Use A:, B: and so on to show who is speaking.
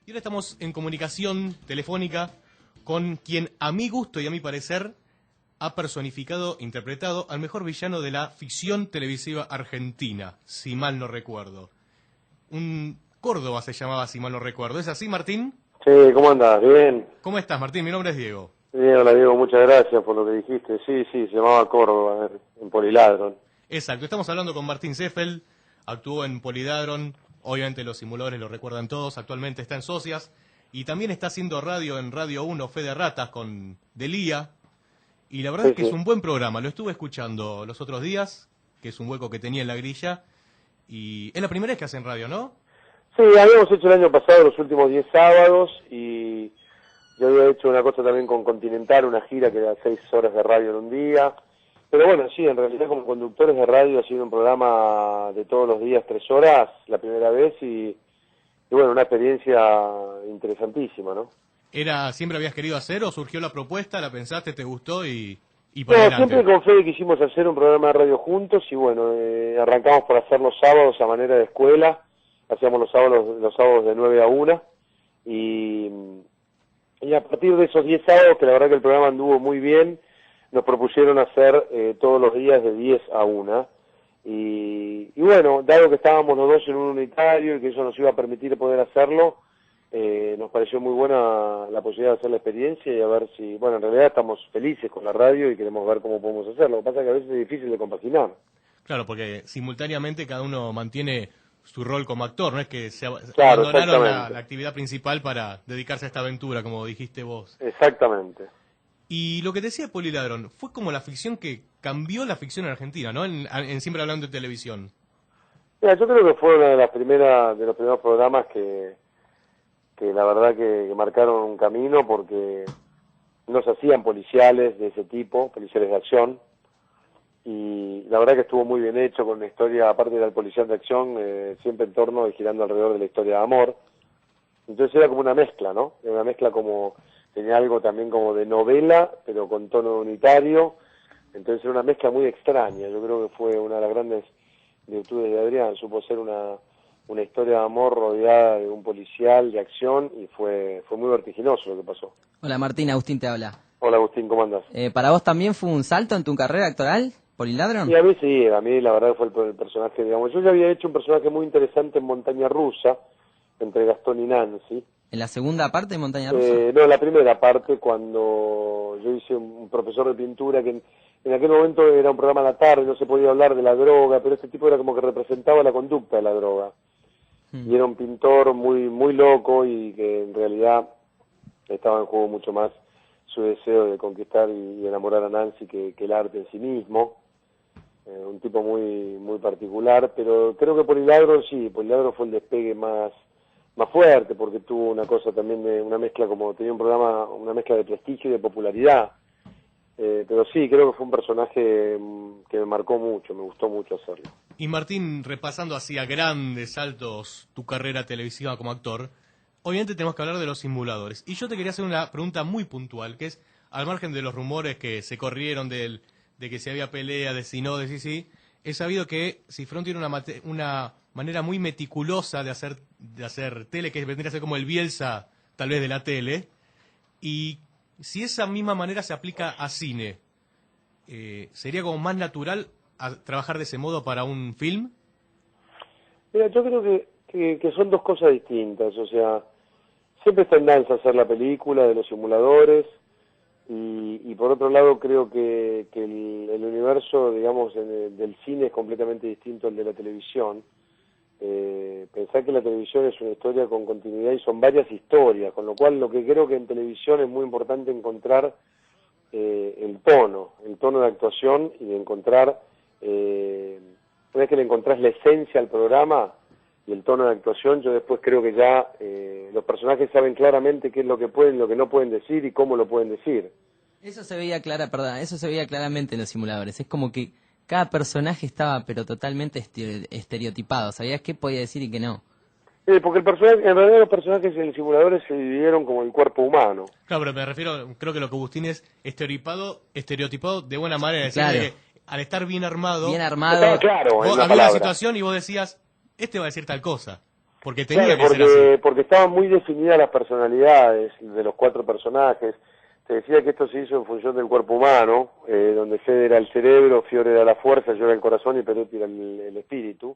A: Y ahora estamos en comunicación telefónica con quien, a mi gusto y a mi parecer, ha personificado, interpretado al mejor villano de la ficción televisiva argentina, si mal no recuerdo. Un Córdoba se llamaba, si mal no recuerdo. ¿Es así, Martín?
B: Sí, ¿cómo andás? ¿Bien?
A: ¿Cómo estás, Martín? Mi nombre es Diego.
B: Bien, hola Diego, muchas gracias por lo que dijiste. Sí, se llamaba Córdoba, en Poliladron.
A: Exacto, estamos hablando con Martín Seffel, actuó en Polydadron, obviamente los simuladores lo recuerdan todos, actualmente está en Socias, y también está haciendo radio en Radio 1, Fe de Ratas, con Delía, y la verdad
B: Sí,
A: es que es un buen programa, lo estuve escuchando los otros días, que es un hueco que tenía en la grilla, y es la primera vez que hacen radio, ¿no?
B: Sí, habíamos hecho el año pasado los últimos 10 sábados, y yo había hecho una cosa también con Continental, una gira que era 6 horas de radio en un día. Pero bueno, sí, en realidad como conductores de radio ha sido un programa de todos los días, 3 horas, la primera vez, y bueno, una experiencia interesantísima, ¿no?
A: ¿Siempre habías querido hacer o surgió la propuesta, la pensaste, te gustó y por
B: No,
A: adelante?
B: siempre con Fede quisimos hacer un programa de radio juntos y bueno, arrancamos por hacer los sábados a manera de escuela, hacíamos los sábados de 9 a 1 y a partir de esos 10 sábados, que la verdad que el programa anduvo muy bien, nos propusieron hacer todos los días de 10 a 1. Y bueno, dado que estábamos los dos en un unitario y que eso nos iba a permitir poder hacerlo, nos pareció muy buena la posibilidad de hacer la experiencia y a ver si, bueno, en realidad estamos felices con la radio y queremos ver cómo podemos hacerlo. Lo que pasa es que a veces es difícil de compaginar.
A: Claro, porque simultáneamente cada uno mantiene su rol como actor, no es que se
B: Claro,
A: abandonaron la
B: exactamente.
A: actividad principal para dedicarse a esta aventura, como dijiste vos.
B: Exactamente.
A: Y lo que decía Poliladron, fue como la ficción que cambió la ficción en Argentina, ¿no? En Siempre Hablando de Televisión.
B: Mira, yo creo que fue una de los primeros programas que la verdad que marcaron un camino porque no se hacían policiales de ese tipo, policiales de acción, y la verdad que estuvo muy bien hecho con una historia, aparte del policial de acción, siempre en torno y girando alrededor de la historia de amor. Entonces era como una mezcla, ¿no? Era una mezcla como, tenía algo también como de novela, pero con tono unitario, entonces era una mezcla muy extraña. Yo creo que fue una de las grandes virtudes de Adrián, supo ser una historia de amor rodeada de un policial de acción y fue muy vertiginoso lo que pasó.
C: Hola Martín, Agustín te habla.
B: Hola Agustín, ¿cómo andás?
C: ¿Para vos también fue un salto en tu carrera actoral, Poliladron?
B: Y a mí sí, a mí la verdad fue el personaje, digamos, yo ya había hecho un personaje muy interesante en Montaña Rusa, entre Gastón y Nancy.
C: ¿En la segunda parte de Montaña Rusa?
B: No, la primera parte, cuando yo hice un profesor de pintura que en aquel momento era un programa a la tarde, no se podía hablar de la droga, pero este tipo era como que representaba la conducta de la droga. Y era un pintor muy loco y que en realidad estaba en juego mucho más su deseo de conquistar y enamorar a Nancy que el arte en sí mismo. Un tipo muy particular, pero creo que Poliladron fue el despegue más fuerte porque tuvo una cosa también de una mezcla, como tenía un programa, una mezcla de prestigio y de popularidad. Pero sí, creo que fue un personaje que me marcó mucho, me gustó mucho hacerlo.
A: Y Martín, repasando hacia grandes saltos tu carrera televisiva como actor, obviamente tenemos que hablar de los simuladores. Y yo te quería hacer una pregunta muy puntual, que es, al margen de los rumores que se corrieron de que si había pelea, de si no, de si sí, he sabido que Cifrón tiene una manera muy meticulosa de hacer tele, que vendría a ser como el Bielsa, tal vez, de la tele, y si esa misma manera se aplica a cine, ¿sería como más natural trabajar de ese modo para un film?
B: Mira, yo creo que son dos cosas distintas, o sea, siempre está en danza hacer la película de los simuladores, y por otro lado creo que el universo, digamos, del cine es completamente distinto al de la televisión. Pensar que la televisión es una historia con continuidad y son varias historias, con lo cual lo que creo que en televisión es muy importante encontrar el tono de actuación y de encontrar, una vez que le encontrás la esencia al programa y el tono de actuación, yo después creo que ya los personajes saben claramente qué es lo que pueden y lo que no pueden decir y cómo lo pueden decir.
C: Eso se veía claramente en los simuladores. Es como que cada personaje estaba pero totalmente estereotipado. Sabías qué podía decir y qué no.
B: Porque en realidad los personajes en simuladores se dividieron como el cuerpo humano.
A: Claro, pero me refiero, creo que lo que Agustín es estereotipado de buena manera. Es
C: Claro.
A: decir, que al estar bien armado,
B: Estaba claro
A: vos
B: en la
A: había una
B: palabra.
A: situación y vos decías, este va a decir tal cosa. Porque tenía
B: Claro,
A: que ser así.
B: porque estaban muy definidas las personalidades de los 4 personajes. Te decía que esto se hizo en función del cuerpo humano, donde Fede era el cerebro, Fiore era la fuerza, yo era el corazón y Perotti era el espíritu.